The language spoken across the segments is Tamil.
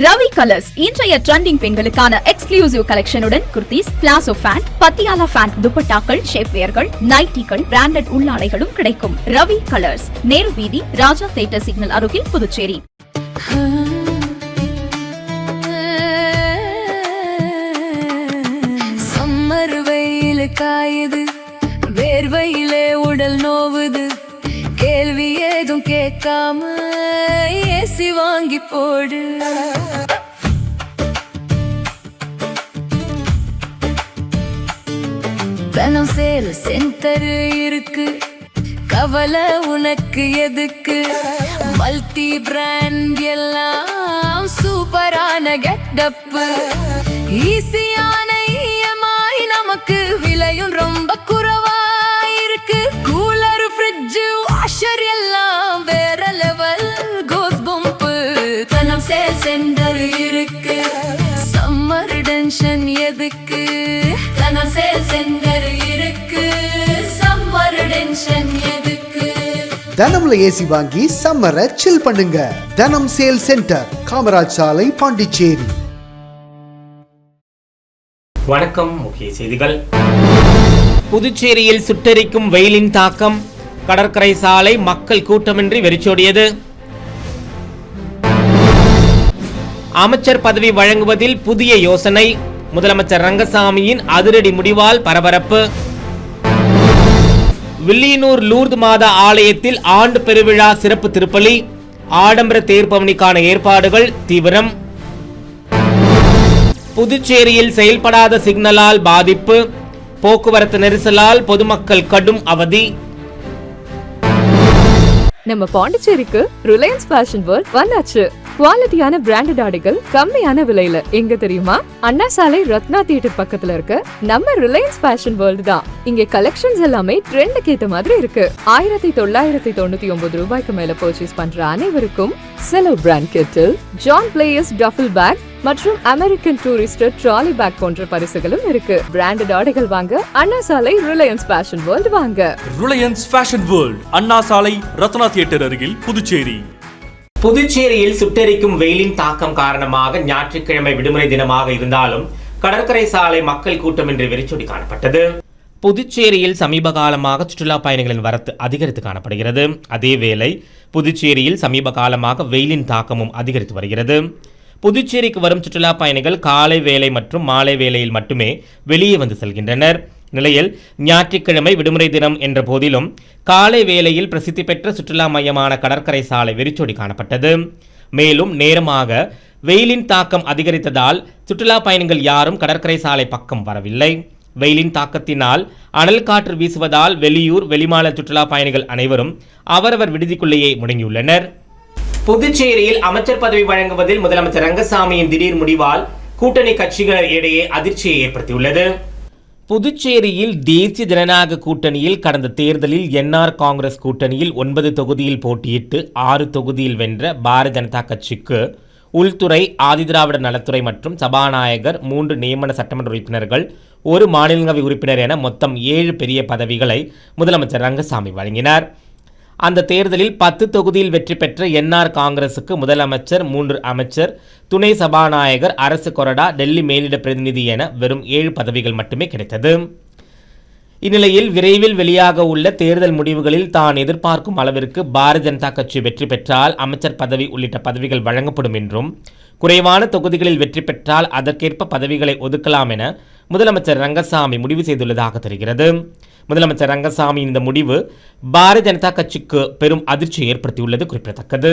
ரவி கலர்ஸ் இன்றைய ட்ரெண்டிங் பெண்களுக்கான எக்ஸ்க்ளூசிவ் கலெக்ஷனுடன் kurtis, palazzo pant, Patiala pant, துப்பட்டாக்கள், ஷேப்வேர்கள், நைட்டிகள், பிராண்டட் உள்ளாடைகளும் கிடைக்கும். ரவி கலர்ஸ், நேரு வீதி, ராஜா தியேட்டர் சிக்னல் அருகில், புதுச்சேரி. சம்மர் வெயில் காயுது, வேர்வையிலே உடல் நோவுது, கேள்வி ஏதும் கேட்காம ஏசி வாங்கி போடு. தனம் சேல் சென்டர் இருக்கு, கவலை உனக்கு எதுக்கு? மல்டி பிராண்ட் எல்லாம் சூப்பரான கெட்டப், ஈஸியான இஎம்ஐ, நமக்கு விலையும் ரொம்ப குறைவா இருக்கு. கூலர், ஃப்ரிட்ஜ், வாஷர் எல்லாம் வேற லெவல், கோஸ் பம்ப். தனம் சேல் சென்டர் இருக்கு, சம்மர் டென்ஷன் எதுக்கு? தனம் சேல் சென்டர் இருக்கு, சம்மர் டென்ஷன் எதுக்கு? தனம்ல ஏசி வாங்கி சம்மரை சில் பண்ணுங்க. தனம் சேல் சென்டர், காமராஜ் சாலை, பாண்டிச்சேரி. வணக்கம். முக்கிய செய்திகள். புதுச்சேரியில் சுட்டெரிக்கும் வெயிலின் தாக்கம், கடற்கரை சாலை மக்கள் கூட்டமின்றி வெறிச்சோடியது. அமைச்சர் பதவி வழங்குவதில் புதிய யோசனை, முதலமைச்சர் ரங்கசாமியின் அதிரடி முடிவால் பரபரப்பு. வில்லியனூர் லூர்து மாதா ஆலயத்தில் ஆண்டு பெருவிழா சிறப்பு திருப்பலி, ஆடம்பர தேர்பவனிக்கான ஏற்பாடுகள் தீவிரம். புதுச்சேரியில் செயல்படாத சிக்னலால் பாதிப்பு, போக்குவரத்து நெரிசலால் பொதுமக்கள் கடும் அவதி. நம்ம பாண்டிச்சேரிக்கு ரிலையன்ஸ் ஃபேஷன் வேர்ல்ட் வந்தாச்சு. குவாலிட்டியான பிராண்டட் ஆடைகள் கம்மியான விலையில. எங்க தெரியுமா? அண்ணா சாலை ரத்னா தியேட்டர் பக்கத்துல இருக்க நம்ம ரிலையன்ஸ் ஃபேஷன் வேர்ல்ட் தான். இங்க கலெக்ஷன்ஸ் எல்லாமே ட்ரெண்டுக்கு ஏத்த மாதிரி இருக்கு. 1999 ரூபாய்க்கு மேல பர்ச்சேஸ் பண்ற அனைவருக்கும் cello brand kettle, John players duffel bag மற்றும் அமெரிக்கன் டூரிஸ்டர் ட்ராலி பேக் போன்ற பரிசுகளும் இருக்கு. பிராண்டட் ஆடைகள் வாங்க Anna Salai Reliance fashion world வாங்க. Reliance fashion world, Anna Salai Ratna theatre அருகில், புதுச்சேரி. புதுச்சேரியில் சுட்டெரிக்கும் வெயிலின் தாக்கம் காரணமாக ஞாயிற்றுக்கிழமை விடுமுறை தினமாக இருந்தாலும் கடற்கரை சாலை மக்கள் கூட்டமின்றி வெறிச்சோடி காணப்பட்டது. புதுச்சேரியில் சமீப காலமாக சுற்றுலா பயணிகளின் வரத்து அதிகரித்து காணப்படுகிறது. அதேவேளை புதுச்சேரியில் சமீப காலமாக வெயிலின் தாக்கமும் அதிகரித்து வருகிறது. புதுச்சேரிக்கு வரும் சுற்றுலா பயணிகள் காலை வேளை மற்றும் மாலை வேளையில் மட்டுமே வெளியே வந்து செல்கின்றனர். நிலையில் ஞாயிற்றுக்கிழமை விடுமுறை தினம் என்ற போதிலும் காலை வேளையில் பிரசித்தி பெற்ற சுற்றுலா மையமான கடற்கரை சாலை வெறிச்சோடி காணப்பட்டது. மேலும் நேரமாக வெயிலின் தாக்கம் அதிகரித்ததால் சுற்றுலா பயணிகள் யாரும் கடற்கரை சாலை பக்கம் வரவில்லை. வெயிலின் தாக்கத்தினால் அனல் காற்று வீசுவதால் வெளியூர் வெளிமாநில சுற்றுலா பயணிகள் அனைவரும் அவரவர் விடுதிக்குள்ளேயே முடங்கியுள்ளனர். புதுச்சேரியில் அமைச்சர் பதவி வழங்குவதில் முதலமைச்சர் ரங்கசாமியின் திடீர் முடிவால் கூட்டணி கட்சிகள் இடையே அதிர்ச்சியை ஏற்படுத்தியுள்ளது. புதுச்சேரியில் தேசிய ஜனநாயக கூட்டணியில் கடந்த தேர்தலில் என்ஆர் காங்கிரஸ் கூட்டணியில் 9 தொகுதியில் போட்டியிட்டு 6 தொகுதியில் வென்ற பாரதிய ஜனதா கட்சிக்கு உள்துறை, ஆதிதிராவிட நலத்துறை மற்றும் சபாநாயகர், 3 நியமன சட்டமன்ற உறுப்பினர்கள், 1 மாநிலங்களவை உறுப்பினர் என மொத்தம் 7 பெரிய பதவிகளை முதலமைச்சர் ரங்கசாமி வழங்கினார். அந்த தேர்தலில் 10 தொகுதியில் வெற்றி பெற்ற என்ஆர் காங்கிரசுக்கு முதலமைச்சர், 3 அமைச்சர், துணை சபாநாயகர், அரசு கொறடா, டெல்லி மேலிட பிரதிநிதி என வெறும் 7 பதவிகள் மட்டுமே கிடைத்தது. இந்நிலையில் விரைவில் வெளியாக உள்ள தேர்தல் முடிவுகளில் தான் எதிர்பார்க்கும் அளவிற்கு பாரதிய ஜனதா கட்சி வெற்றி பெற்றால் அமைச்சர் பதவி உள்ளிட்ட பதவிகள் வழங்கப்படும் என்றும், குறைவான தொகுதிகளில் வெற்றி பெற்றால் அதற்கேற்ப பதவிகளை ஒதுக்கலாம் என முதலமைச்சர் ரங்கசாமி முடிவு செய்துள்ளதாக தெரிகிறது. முதலமைச்சர் ரங்கசாமி இந்த முடிவு பாரதிய ஜனதா கட்சிக்கு பெரும் அதிர்ச்சியை ஏற்படுத்தியுள்ளது குறிப்பிடத்தக்கது.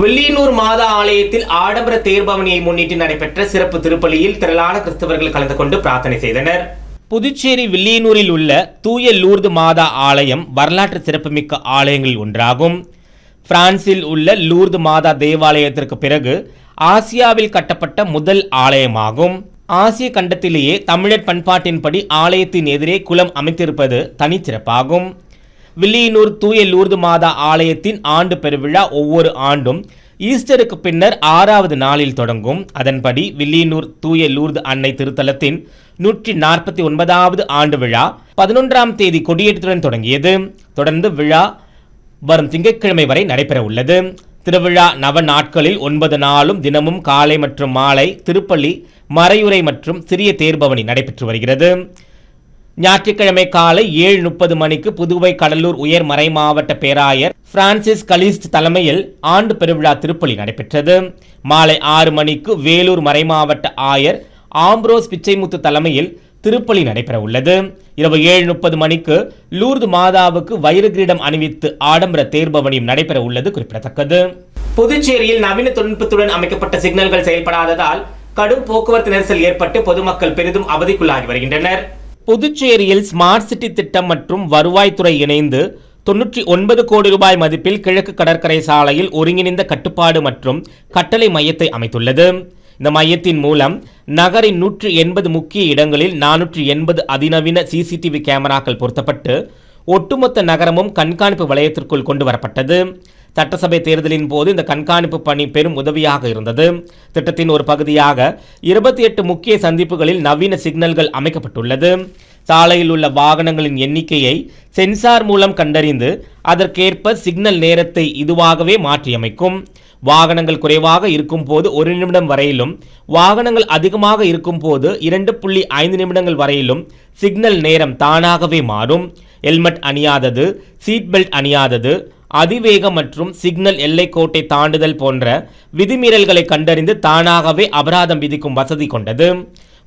வில்லியனூர் மாதா ஆலயத்தில் ஆடம்பர தேர்பவனியை முன்னிட்டு நடைபெற்ற சிறப்பு திருப்பலியில் திரளான கிறிஸ்தவர்கள் கலந்து கொண்டு பிரார்த்தனை செய்தனர். புதுச்சேரி வில்லியனூரில் உள்ள தூய லூர்து மாதா ஆலயம் வரலாற்று சிறப்புமிக்க ஆலயங்களில் ஒன்றாகும். பிரான்சில் உள்ள லூர்து மாதா தேவாலயத்திற்கு பிறகு ஆசியாவில் கட்டப்பட்ட முதல் ஆலயமாகும். ஆசிய கண்டத்திலேயே தமிழர் பண்பாட்டின்படி ஆலயத்தின் எதிரே குளம் அமைத்திருப்பது தனிச்சிறப்பாகும். வில்லியனூர் தூய லூர்து மாதா ஆலயத்தின் ஆண்டு பெருவிழா ஒவ்வொரு ஆண்டும் ஈஸ்டருக்கு பின்னர் 6வது நாளில் தொடங்கும். அதன்படி வில்லியனூர் தூய லூர்து அன்னை திருத்தலத்தின் 149வது ஆண்டு விழா 11ஆம் தேதி கொடியேற்றத்துடன் தொடங்கியது. தொடர்ந்து விழா வரும் திங்கட்கிழமை வரை நடைபெற உள்ளது. திருவிழா நவ நாட்களில் 9 நாளும் தினமும் காலை மற்றும் மாலை திருப்பள்ளி, மறையுறை மற்றும் சிறிய தேர்பவனி நடைபெற்று வருகிறது. ஞாயிற்றுக்கிழமை காலை 7:30 மணிக்கு புதுவை கடலூர் உயர் மறை மாவட்ட பேராயர் பிரான்சிஸ் கலிஸ்ட் தலைமையில் ஆண்டு பெருவிழா திருப்பலி நடைபெற்றது. மாலை 6 மணிக்கு வேலூர் மறைமாவட்ட ஆயர் ஆம்ப்ரோஸ் பிச்சைமுத்து தலைமையில் திருப்பலி நடைபெற உள்ளது. இரவு 7:30 மணிக்கு லூர்து மாதாவுக்கு வைர கிரீடம் அணிவித்து ஆடம்பர தேர்பவனியும் நடைபெற உள்ளது குறிப்பிடத்தக்கது. புதுச்சேரியில் நவீன தொழில்நுட்பத்துடன் அமைக்கப்பட்ட சிக்னல்கள் செயல்படாததால் கடும் போக்குவரத்து நெரிசல் ஏற்பட்டு பொதுமக்கள் பெரிதும் அவதிக்குள்ளாகி வருகின்றனர். புதுச்சேரியில் ஸ்மார்ட் சிட்டி திட்டம் மற்றும் வருவாய்த்துறை இணைந்து 99 கோடி ரூபாய் மதிப்பில் கிழக்கு கடற்கரை சாலையில் ஒருங்கிணைந்த கட்டுப்பாடு மற்றும் கட்டளை மையத்தை அமைத்துள்ளது. இந்த மையத்தின் மூலம் நகரின் 180 முக்கிய இடங்களில் 480 அதிநவீன சிசிடிவி கேமராக்கள் பொருத்தப்பட்டு ஒட்டுமொத்த நகரமும் கண்காணிப்பு வளையத்திற்குள் கொண்டு வரப்பட்டது. சட்டசபை தேர்தலின் போது இந்த கண்காணிப்பு பணி பெரும் உதவியாக இருந்தது. திட்டத்தின் ஒரு பகுதியாக 28 முக்கிய சந்திப்புகளில் நவீன சிக்னல்கள் அமைக்கப்பட்டுள்ளது. சாலையில் உள்ள வாகனங்களின் எண்ணிக்கையை சென்சார் மூலம் கண்டறிந்து அதற்கேற்ப சிக்னல் நேரத்தை இதுவாகவே மாற்றியமைக்கும். வாகனங்கள் குறைவாக இருக்கும் போது 1 நிமிடம் வரையிலும், வாகனங்கள் அதிகமாக இருக்கும் போது 2.5 நிமிடங்கள் வரையிலும் சிக்னல் நேரம் தானாகவே மாறும். ஹெல்மெட் அணியாதது, சீட் பெல்ட் அணியாதது, அதிவேகம் மற்றும் சிக்னல் எல்லைக்கோட்டை தாண்டுதல் போன்ற விதிமீறல்களை கண்டறிந்து தானாகவே அபராதம் விதிக்கும் வசதி கொண்டது.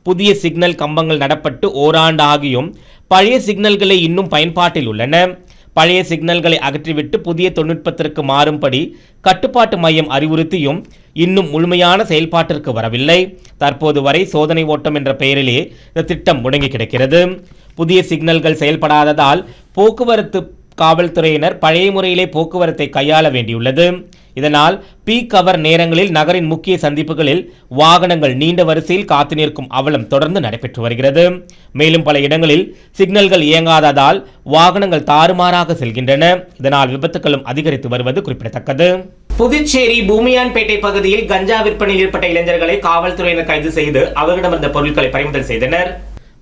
புதிய சிக்னல் கம்பங்கள் நடப்பட்டு ஓராண்டு ஆகியும் பழைய சிக்னல்களை இன்னும் பயன்பாட்டில் உள்ளன. பழைய சிக்னல்களை அகற்றிவிட்டு புதிய தொழில்நுட்பத்திற்கு மாறும்படி கட்டுப்பாட்டு மையம் அறிவுறுத்தியும் இன்னும் முழுமையான செயல்பாட்டிற்கு வரவில்லை. தற்போது வரை சோதனை ஓட்டம் என்ற பெயரிலே இந்த திட்டம் முடங்கி கிடக்கிறது. புதிய சிக்னல்கள் செயல்படாததால் போக்குவரத்து காவல்துறையினர் பழைய முறையிலே போக்குவரத்தை கையாள வேண்டியுள்ளது. இதனால் பீக் அவர் நேரங்களில் நகரின் முக்கிய சந்திப்புகளில் வாகனங்கள் நீண்ட வரிசையில் காத்து நிற்கும் அவலம் தொடர்ந்து நடைபெற்று வருகிறது. மேலும் பல இடங்களில் சிக்னல்கள் இயங்காததால் வாகனங்கள் தாறுமாறாக செல்கின்றன. இதனால் விபத்துகளும் அதிகரித்து வருவது குறிப்பிடத்தக்கது. புதுச்சேரி பூமியான்பேட்டை பகுதியில் கஞ்சா விற்பனையில் ஈடுபட்ட இளைஞர்களை காவல்துறையினர் கைது செய்து அவர்களிடமிருந்த பொருட்களை பறிமுதல் செய்தனர்.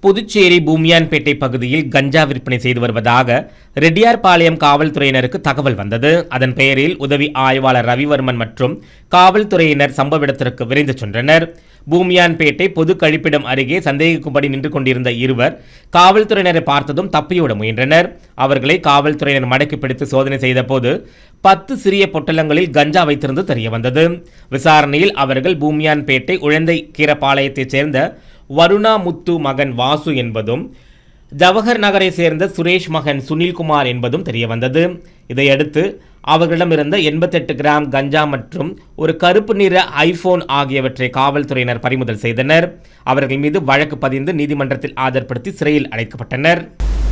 புதுச்சேரி பூமியான்பேட்டை பகுதியில் கஞ்சா விற்பனை செய்து வருவதாக ரெட்டியார்பாளையம் காவல்துறையினருக்கு தகவல் வந்தது. அதன் பெயரில் உதவி ஆய்வாளர் ரவிவர்மன் மற்றும் காவல்துறையினர் சம்பவ இடத்திற்கு விரைந்து சென்றனர். பூமியான்பேட்டை பொது கழிப்பிடம் அருகே சந்தேகிக்கும்படி நின்று கொண்டிருந்த இருவர் காவல்துறையினரை பார்த்ததும் தப்பியோட முயன்றனர். அவர்களை காவல்துறையினர் மடக்கி பிடித்து சோதனை செய்த போது 10 சிறிய பொட்டலங்களில் கஞ்சா வைத்திருந்து தெரிய வந்தது. விசாரணையில் அவர்கள் பூமியான்பேட்டை உழந்தை கீரப்பாளையத்தைச் சேர்ந்த வருணா முத்து மகன் வாசு என்பதும் ஜவஹர் நகரை சேர்ந்த சுரேஷ் மகன் சுனில்குமார் என்பதும் தெரிய வந்தது. இதையடுத்து அவர்களிடமிருந்த 88 கிராம் கஞ்சா மற்றும் ஒரு கருப்பு நிற ஐபோன் ஆகியவற்றை காவல்துறையினர் பறிமுதல் செய்தனர். அவர்கள் மீது வழக்கு பதிந்து நீதிமன்றத்தில் ஆஜர்படுத்தி சிறையில் அடைக்கப்பட்டனர்.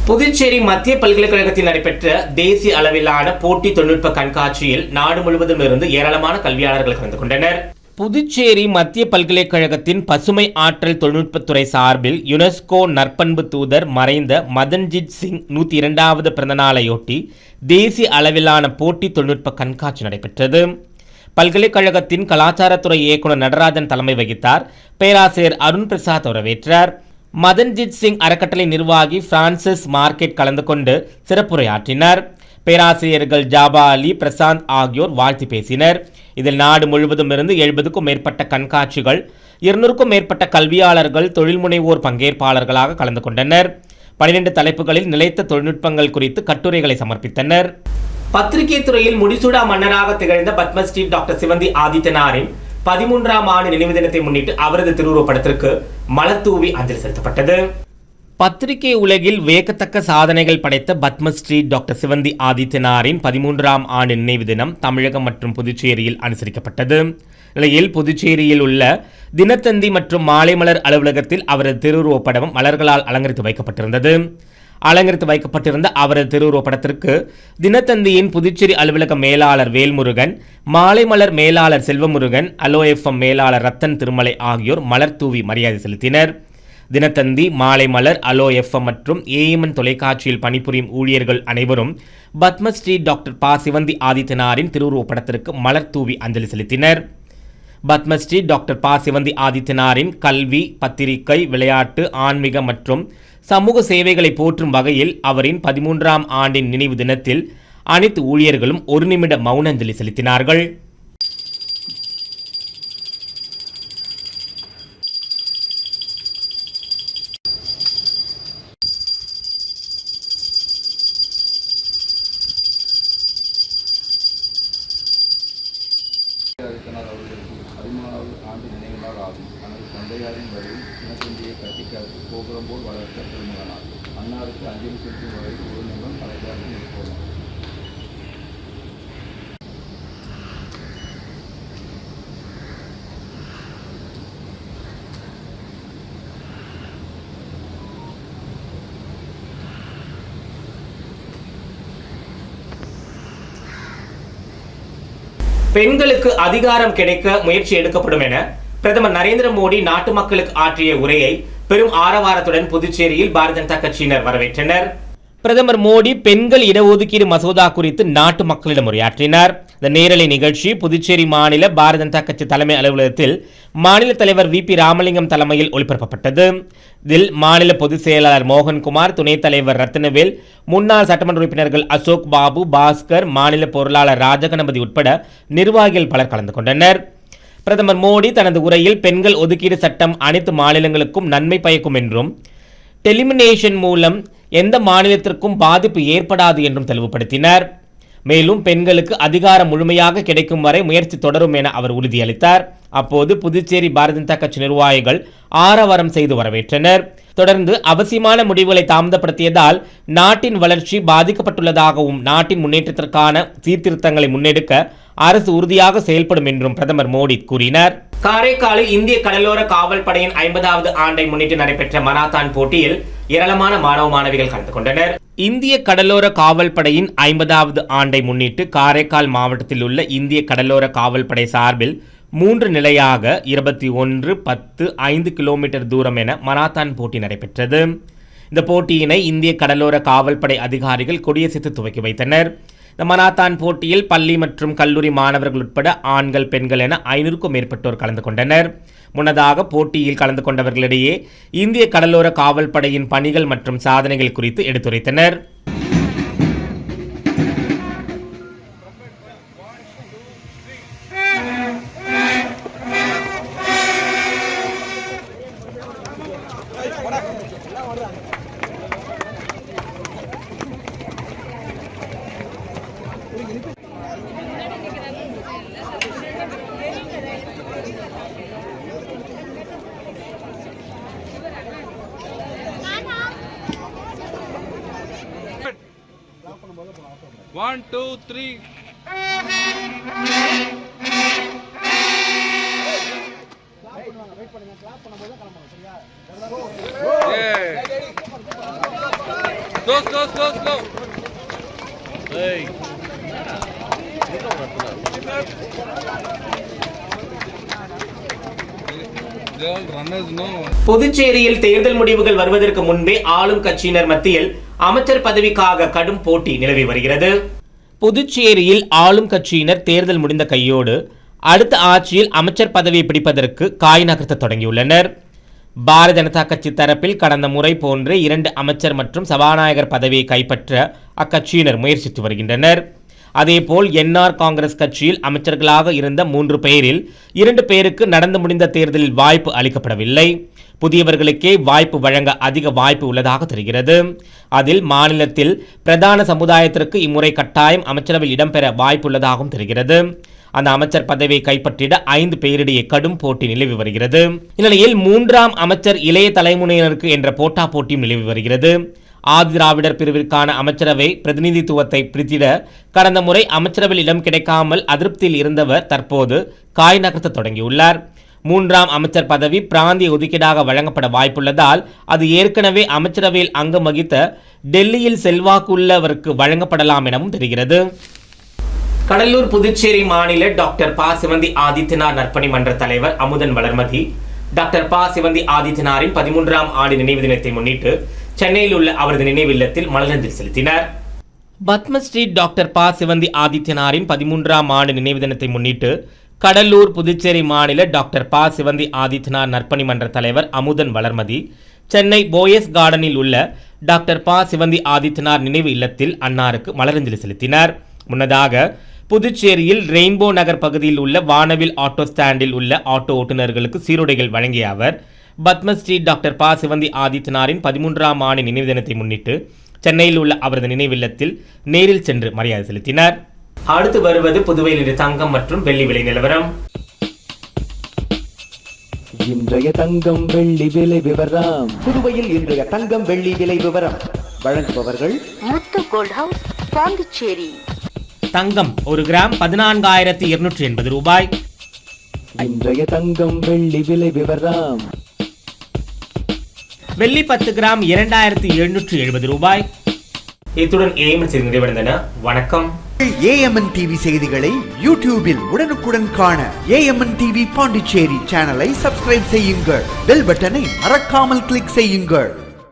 புதுச்சேரி மத்திய பல்கலைக்கழகத்தில் நடைபெற்ற தேசிய அளவிலான போட்டி தொழில்நுட்ப கண்காட்சியில் நாடு முழுவதும் இருந்து ஏராளமான கல்வியாளர்கள் கலந்து கொண்டனர். புதுச்சேரி மத்திய பல்கலைக்கழகத்தின் பசுமை ஆற்றல் தொழில்நுட்பத்துறை சார்பில் யுனெஸ்கோ நற்பண்பு தூதர் மறைந்த மதன்ஜித் சிங் 102வது பிறந்த நாளையொட்டி தேசிய அளவிலான போட்டி தொழில்நுட்ப கண்காட்சி நடைபெற்றது. பல்கலைக்கழகத்தின் கலாச்சாரத்துறை இயக்குநர் நடராஜன் தலைமை வகித்தார். பேராசிரியர் அருண் பிரசாத் வரவேற்றார். மதன்ஜித் சிங் அறக்கட்டளை நிர்வாகி பிரான்சிஸ் மார்க்கெட் கலந்து கொண்டு சிறப்புரையாற்றினார். பேராசிரியர்கள் ஜாபா அலி, பிரசாந்த் ஆகியோர் வாழ்த்து பேசினர். இதில் நாடு முழுவதும் இருந்து 70க்கும் மேற்பட்ட கண்காட்சிகள், 200க்கும் மேற்பட்ட கல்வியாளர்கள், தொழில் முனைவோர் பங்கேற்பாளர்களாக கலந்து கொண்டனர். 12 தலைப்புகளில் நிலைத்த தொழில்நுட்பங்கள் குறித்து கட்டுரைகளை சமர்ப்பித்தனர். பத்திரிகை துறையில் முடிசூடா மன்னராக திகழ்ந்த பத்மஸ்ரீ டாக்டர் சிவந்தி ஆதித்தனாரின் 13ஆம் ஆண்டு நினைவு தினத்தை முன்னிட்டு அவரது திருவுருவப்படத்திற்கு மலர் தூவி அஞ்சலி செலுத்தப்பட்டது. பத்திரிகை உலகில் வியக்கத்தக்க சாதனைகள் படைத்த பத்மஸ்ரீ டாக்டர் சிவந்தி ஆதித்தனாரின் 13ஆம் ஆண்டு நினைவு தினம் தமிழகம் மற்றும் புதுச்சேரியில் அனுசரிக்கப்பட்டது. நிலையில் புதுச்சேரியில் உள்ள தினத்தந்தி மற்றும் மாலைமலர் அலுவலகத்தில் அவரது திருவுருவப்படம் மலர்களால் அலங்கரித்து வைக்கப்பட்டிருந்தது. அலங்கரித்து வைக்கப்பட்டிருந்த அவரது திருவுருவப்படத்திற்கு தினத்தந்தியின் புதுச்சேரி அலுவலக மேலாளர் வேல்முருகன், மாலைமலர் மேலாளர் செல்வமுருகன், அலோஎஃப்எம் மேலாளர் ரத்தன் திருமலை ஆகியோர் மலர் தூவி மரியாதை செலுத்தினர். தினத்தந்தி, மாலைமலர், அலோ எஃப்எம் மற்றும் ஏஎம்என் தொலைக்காட்சியில் பணிபுரியும் ஊழியர்கள் அனைவரும் பத்மஸ்ரீ டாக்டர் ப. சிவந்தி ஆதித்தனாரின் திருவுருவப்படத்திற்கு மலர் தூவி அஞ்சலி செலுத்தினர். பத்மஸ்ரீ டாக்டர் ப. சிவந்தி ஆதித்தனாரின் கல்வி, பத்திரிகை, விளையாட்டு, ஆன்மீகம் மற்றும் சமூக சேவைகளை போற்றும் வகையில் அவரின் 13ஆம் ஆண்டின் நினைவு தினத்தில் அனைத்து ஊழியர்களும் 1 நிமிட மௌன அஞ்சலி செலுத்தினார்கள். ஆண்டு நினைவு நாள் ஆகும். தனது தந்தையாரின் வழியில் சினத்தஞ்சியை கட்டிக்க கோபுரம் போல் வளர்த்த திருமகனார். அன்னாருக்கு அஞ்சலி செலுத்தும் வகையில் ஒரு நிமிடம் அலைதாரி இருப்போம். பெண்களுக்கு அதிகாரம் கிடைக்க முயற்சி எடுக்கப்படும் என பிரதமர் நரேந்திர மோடி நாட்டு மக்களுக்கு ஆற்றிய உரையை பெரும் ஆரவாரத்துடன் புதுச்சேரியில் பாரதிய ஜனதா கட்சியினர் வரவேற்றனர். பிரதமர் மோடி பெண்கள் இடஒதுக்கீடு மசோதா குறித்து நாட்டு மக்களிடம் உரையாற்றினார். இந்த நேரலை நிகழ்ச்சி புதுச்சேரி மாநில பாரதிய ஜனதா கட்சி தலைமை அலுவலகத்தில் மாநில தலைவர் VP ராமலிங்கம் தலைமையில் ஒளிபரப்பப்பட்டது. இதில் மாநில பொதுச் செயலாளர் மோகன்குமார், துணைத் தலைவர் ரத்னவேல், முன்னாள் சட்டமன்ற உறுப்பினர்கள் அசோக் பாபு, பாஸ்கர், மாநில பொருளாளர் ராஜகணபதி உட்பட நிர்வாகிகள் பலர் கலந்து கொண்டனர். பிரதமர் மோடி தனது உரையில் பெண்கள் ஒதுக்கீடு சட்டம் அனைத்து மாநிலங்களுக்கும் நன்மை பயக்கும் என்றும் டெலிமினேஷன் மூலம் எந்த மாநிலத்திற்கும் பாதிப்பு ஏற்படாது என்றும் தெளிவுபடுத்தினார். மேலும் பெண்களுக்கு அதிகாரம் முழுமையாக கிடைக்கும் வரை முயற்சி தொடரும் என அவர் உறுதியளித்தார். அப்போது புதுச்சேரி பாரதிய ஜனதா கட்சி நிர்வாகிகள் ஆரவாரம் செய்து வரவேற்றனர். தொடர்ந்து அவசியமான முடிவுகளை தாமதப்படுத்தியதால் நாட்டின் வளர்ச்சி பாதிக்கப்பட்டுள்ளதாகவும் நாட்டின் முன்னேற்றத்திற்கான சீர்திருத்தங்களை முன்னெடுக்க அரசு உறுதியாக செயல்படும் என்றும் பிரதமர் மோடி கூறினார். காரைக்காலில் இந்திய கடலோர காவல் படையின் 50வது ஆண்டை முன்னிட்டு நடைபெற்ற மராத்தான் போட்டியில் ஏராளமான மாணவ மாணவிகள் கலந்து கொண்டனர். இந்திய கடலோர காவல் படையின் 50வது ஆண்டை முன்னிட்டு காரைக்கால் மாவட்டத்தில் உள்ள இந்திய கடலோர காவல் படை சார்பில் 3 நிலையாக 21, 10, 5 கிலோமீட்டர் தூரம் என மராத்தான் போட்டி நடைபெற்றது. இந்த போட்டியினை இந்திய கடலோர காவல் படை அதிகாரிகள் கொடியசைத்து துவக்கி வைத்தனர். இந்த மராத்தான் போட்டியில் பள்ளி மற்றும் கல்லூரி மாணவர்கள் உட்பட ஆண்கள், பெண்கள் என 500க்கும் மேற்பட்டோர் கலந்து கொண்டனர். முன்னதாக போட்டியில் கலந்து கொண்டவர்களிடையே இந்திய கடலோர காவல் படையின் பணிகள் மற்றும் சாதனைகள் குறித்து எடுத்துரைத்தனர். One, two, three. Slow. Hey. புதுச்சேரியில் தேர்தல் முடிவுகள் வருவதற்கு முன்பே ஆளும் கட்சியினர் மத்தியில் அமைச்சர் பதவிக்காக கடும் போட்டி நிலவி வருகிறது. புதுச்சேரியில் ஆளும் கட்சியினர் தேர்தல் முடிந்த கையோடு அடுத்த ஆட்சியில் அமைச்சர் பதவியை பிடிப்பதற்கு காய் நகர்த்த தொடங்கியுள்ளனர். பாரதிய ஜனதா கட்சி தரப்பில் கடந்த முறை போன்று 2 அமைச்சர் மற்றும் சபாநாயகர் பதவியை கைப்பற்ற அக்கட்சியினர் முயற்சித்து வருகின்றனர். அதேபோல் என்ஆர் காங்கிரஸ் கட்சியில் அமைச்சர்களாக இருந்த 3 பேரில் 2 பேருக்கு நடந்து முடிந்த தேர்தலில் வாய்ப்பு அளிக்கப்படவில்லை. புதியவர்களுக்கே வாய்ப்பு வழங்க அதிக வாய்ப்பு உள்ளதாக தெரிகிறது. அதில் மாநிலத்தில் பிரதான சமுதாயத்திற்கு இம்முறை கட்டாயம் அமைச்சரவையில் இடம்பெற வாய்ப்பு உள்ளதாகவும் தெரிகிறது. அந்த அமைச்சர் பதவியை கைப்பற்றிட 5 பேரிடையே கடும் போட்டி நிலவி வருகிறது. இந்நிலையில் 3ஆம் அமைச்சர் இளைய தலைமுறையினருக்கு என்ற போட்டா போட்டியும் நிலவி வருகிறது. ஆதி திராவிடர் பிரிவிற்கான அமைச்சரவை பிரதிநிதித்துவத்தை பிரித்திட கடந்த முறை அமைச்சரவையில் இடம் கிடைக்காமல் அதிருப்தியில் இருந்தவர் தற்போது காய் நகர்த்த தொடங்கியுள்ளார். 3ஆம் அமைச்சர் பதவி பிராந்திய ஒதுக்கீடாக வழங்கப்பட வாய்ப்புள்ளதால் அது ஏற்கனவே அமைச்சரவையில் அங்கம் வகித்த டெல்லியில் செல்வாக்குள்ளவருக்கு வழங்கப்படலாம் எனவும் தெரிகிறது. கடலூர் புதுச்சேரி மாநில டாக்டர் ப. சிவந்தி ஆதித்தனார் நற்பணி மன்ற தலைவர் அமுதன் வளர்மதி டாக்டர் ப. சிவந்தி ஆதித்தனாரின் 13ஆம் ஆண்டு நினைவு தினத்தை முன்னிட்டு சென்னையில் உள்ள அவரது நினைவில்லத்தில் மலரஞ்சலி செலுத்தினார். பத்மஸ்ரீ டாக்டர் ப. சிவந்தி ஆதித்தனாரின் 13ஆம் ஆண்டு நினைவு தினத்தை முன்னிட்டு கடலூர் புதுச்சேரி மாநில டாக்டர் ப. சிவந்தி ஆதித்தனார் நற்பணி மன்ற தலைவர் அமுதன் வளர்மதி சென்னை போயஸ் கார்டனில் உள்ள டாக்டர் ப. சிவந்தி ஆதித்தனார் நினைவு இல்லத்தில் அன்னாருக்கு மலரஞ்சலி செலுத்தினார். முன்னதாக புதுச்சேரியில் ரெயின்போ நகர் பகுதியில் உள்ள வானவில் ஆட்டோ ஸ்டாண்டில் உள்ள ஆட்டோ ஓட்டுநர்களுக்கு சீருடைகள் வழங்கிய அவர் பத்மஸ்ரீ டாக்டர் ப. சிவந்தி ஆதித்தனாரின் 13ஆம் ஆண்டு நினைவு தினத்தை முன்னிட்டு சென்னையில் உள்ள அவரது நினைவில்லத்தில் நேரில் சென்று மரியாதை செலுத்தினார். அடுத்து வருவது புதுவையில் தங்கம் மற்றும் வெள்ளி விலை நிலவரம். இன்றைய தங்கம் வெள்ளி விலை விவரம். புதுவையில் இன்றைய தங்கம் வெள்ளி விலை விவரம் வழங்குபவர்கள் முத்து கோல்ட் ஹவுஸ் பாண்டிச்சேரி. தங்கம் 1 கிராம் 14,280 ரூபாய். இன்றைய தங்கம் வெள்ளி விலை விவரம். வெள்ளி 10 கிராம் 2,770 ரூபாய். இத்துடன் ஏஎம்என் செய்தி நிறைவடைந்தன. வணக்கம். ஏஎம்என் டிவி செய்திகளை யூடியூபில் உடனுக்குடன் காண ஏஎம்என் டிவி பாண்டிச்சேரி சேனலை சப்ஸ்கிரைப் செய்யுங்கள். பெல் பட்டனை மறக்காமல் கிளிக் செய்யுங்கள்.